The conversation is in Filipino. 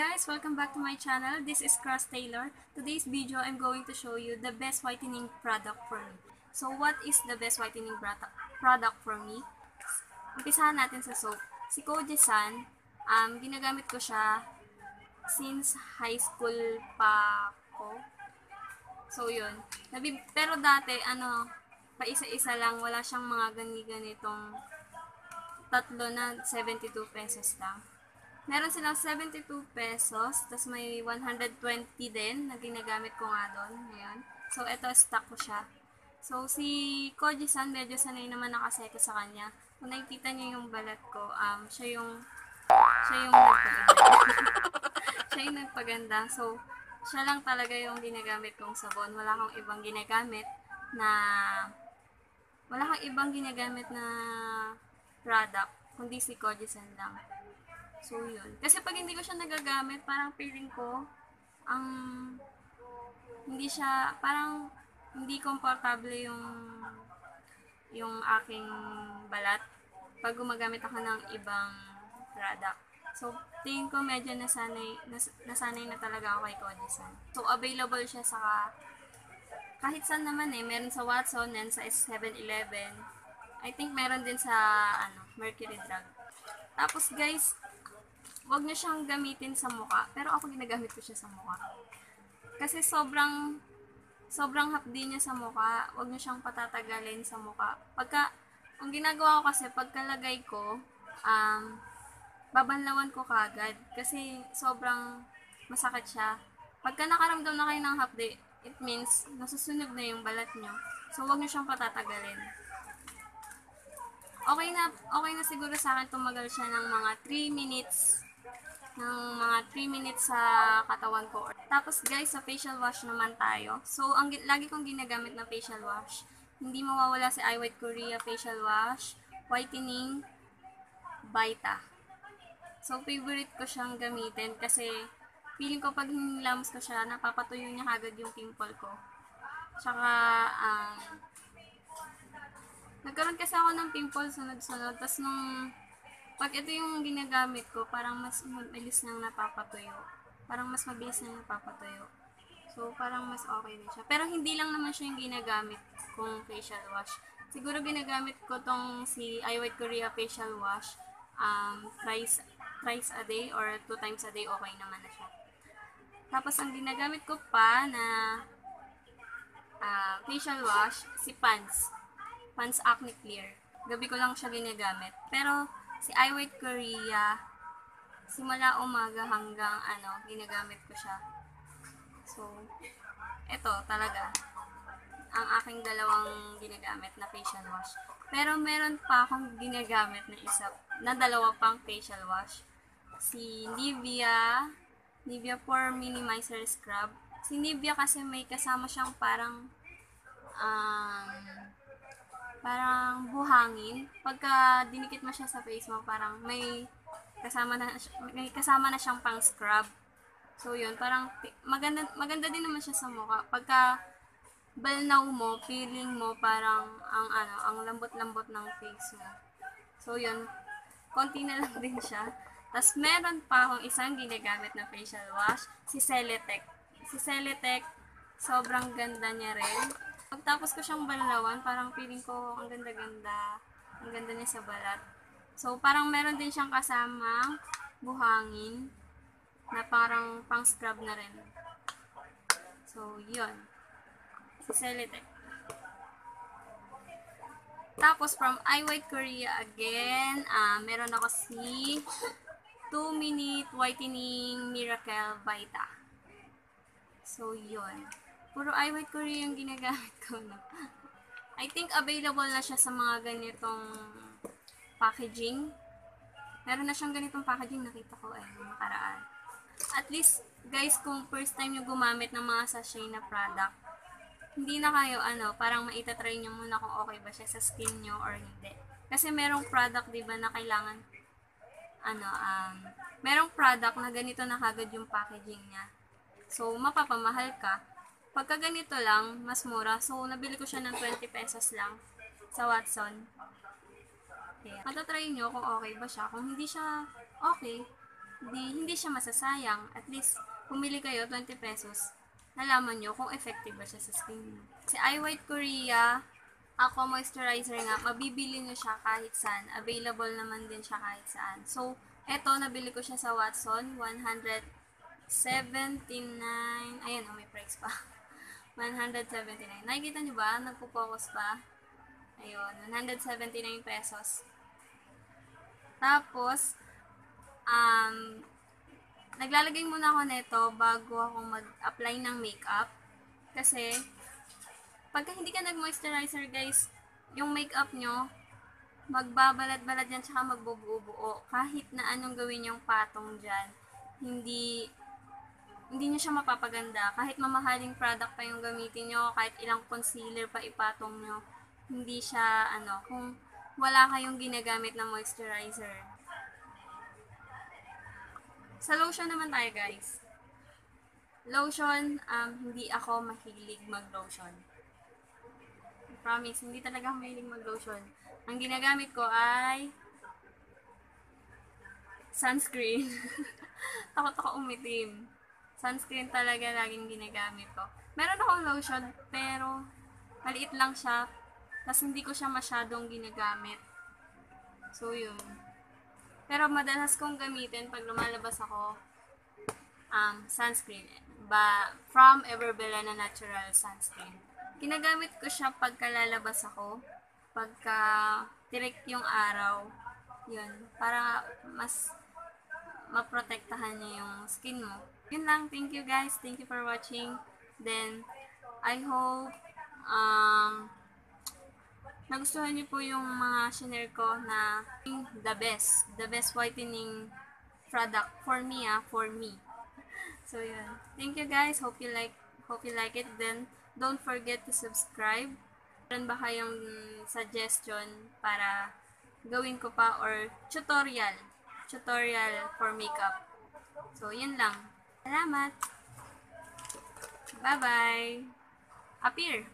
guys, welcome back to my channel. This is Cross Taylor. Today's video, I'm going to show you the best whitening product for me. So, what is the best whitening product for me? Umpisahan natin sa soap. Si Kojisan, ginagamit ko siya since high school pa ko. So, yun. Pero dati, pa isa-isa lang, wala siyang mga ganitong tatlo na 72 pesos lang. Meron silang 72 pesos, tapos may 120 din na ginagamit ko nga doon ngayon. So, ito, stock ko siya. So, si Koji-san, medyo sanay naman nakaseko sa kanya. Kung nakikita niyo yung balat ko, siya yung nagpaganda. Siya yung nagpaganda. So, siya lang talaga yung ginagamit kong sabon. Wala kang ibang ginagamit na product, kundi si Koji-san lang. So, yun. Kasi pag hindi ko siya nagagamit, parang feeling ko, parang hindi komportable yung aking balat pag gumagamit ako ng ibang product. So, tingin ko medyo nasanay na talaga ako kay Koji-san. So, available siya sa kahit saan naman meron sa Watson, and sa 7-Eleven. I think meron din sa Mercury Drug. Tapos guys, wag niyo siyang gamitin sa mukha. Pero ako ginagamit ko siya sa mukha. Kasi sobrang hapdi niya sa mukha. Wag niyo siyang patatagalin sa mukha. Ang ginagawa ko kasi, pagkalagay ko, babanlawan ko kagad. Kasi sobrang masakit siya. Pagka nakaramdam na kayo ng hapdi, it means nasusunog na yung balat niyo. So, wag niyo siyang patatagalin. Okay na siguro sa akin tumagal siya ng mga 3 minutes sa katawan ko. Tapos guys, sa facial wash naman tayo. So, lagi kong ginagamit na facial wash. Hindi mawawala si iWhite Korea facial wash, whitening, Vita. So, favorite ko siyang gamitin kasi feeling ko pag nilamos ko siya, napapatuyo niya agad yung pimple ko. Tsaka, nagkaroon kasi ako ng pimple sunod-sunod. Tapos pag ito yung ginagamit ko, parang mas mabilis niyang napapatuyo. So, parang mas okay din siya. Pero hindi lang naman siya yung ginagamit kong facial wash. Siguro ginagamit ko tong si iWhite Korea facial wash thrice a day or 2 times a day, okay naman na siya. Tapos, ang ginagamit ko pa na facial wash, si Pond's Acne Clear. Gabi ko lang siya ginagamit. Pero, si iWhite Korea, simula umaga hanggang ginagamit ko siya. So, ito talaga ang aking dalawang ginagamit na facial wash. Pero meron pa akong ginagamit na dalawa pang facial wash. Si Nivea Pore Minimizer Scrub. Si Nivea kasi may kasama siyang parang buhangin. Pagka dinikit mo siya sa face mo, parang may kasama na siyang pang scrub. So, yun. Parang maganda din naman siya sa mukha. Pagka balnaw mo, feeling mo parang ang lambot-lambot ng face mo. So, yun. Konti na lang din siya. Tapos, meron pa akong isang ginagamit na facial wash, si Celetec. Si Celetec, sobrang ganda niya rin. Pagtapos ko siyang balnawan, parang feeling ko ang ganda-ganda. Ang ganda niya sa balat. So, parang meron din siyang kasamang buhangin na parang pang-scrub na rin. So, yun. Si Celetec. Tapos, from iWhite Korea again, meron ako si 2-Minute Whitening Miracle Vita. So, yun. Puro iWhite Korea yung ginagamit ko, no? I think available na siya sa mga ganitong packaging. Meron na siyang ganitong packaging, nakita ko nung nakaraan. At least, guys, kung first time nyo gumamit ng mga sachet na product, hindi na kayo, parang maitatry nyo muna kung okay ba siya sa skin nyo or hindi. Kasi merong product, diba, na kailangan, merong product na ganito na kagad yung packaging niya. So, mapapamahal ka. Pagka ganito lang, mas mura. So, nabili ko siya ng 20 pesos lang sa Watson. Okay. Matatry nyo kung okay ba siya. Kung hindi siya okay, hindi siya masasayang. At least, pumili kayo 20 pesos, nalaman nyo kung effective ba siya sa skin mo. Si Eye White Korea, Aqua Moisturizer nga, mabibili nyo siya kahit saan. Available naman din siya kahit saan. So, eto, nabili ko siya sa Watson, 179, ayan, may price pa. 179. Nakikita nyo ba? Nagpo-focus pa. Ayun, 179 pesos. Tapos, naglalagay muna ako nito bago ako mag-apply ng makeup. Kasi, pagka hindi ka nag-moisturizer guys, yung makeup nyo, magbabalad-balad yan tsaka magbubuo-buo. Kahit na anong gawin yung patong dyan, hindi nyo siya mapapaganda. Kahit mamahaling product pa yung gamitin nyo, kahit ilang concealer pa ipatong nyo, hindi siya, kung wala kayong ginagamit na moisturizer. Sa lotion naman tayo, guys. Lotion, hindi ako mahilig mag-lotion. I promise, hindi talaga ako mahilig mag-lotion. Ang ginagamit ko ay sunscreen. Takot ako umitim. Sunscreen talaga laging ginagamit ko. Meron akong lotion, pero maliit lang siya. Tapos hindi ko siya masyadong ginagamit. So, yun. Pero madalas kong gamitin pag lumalabas ako, sunscreen. From Everbella na natural sunscreen. Ginagamit ko siya pagka lalabas ako. Pagka tirik yung araw. Yun. Para mas maprotektahan niya yung skin mo. Yun lang. Thank you guys. Thank you for watching. Then, I hope nagustuhan niyo po yung mga shinare ko na the best whitening product for me, for me. So, yun. Thank you guys. Hope you like it. Then, don't forget to subscribe. Meron ba kayong suggestion para gawin ko pa or tutorial for makeup? So, yun lang. Salamat! Bye-bye! Appear!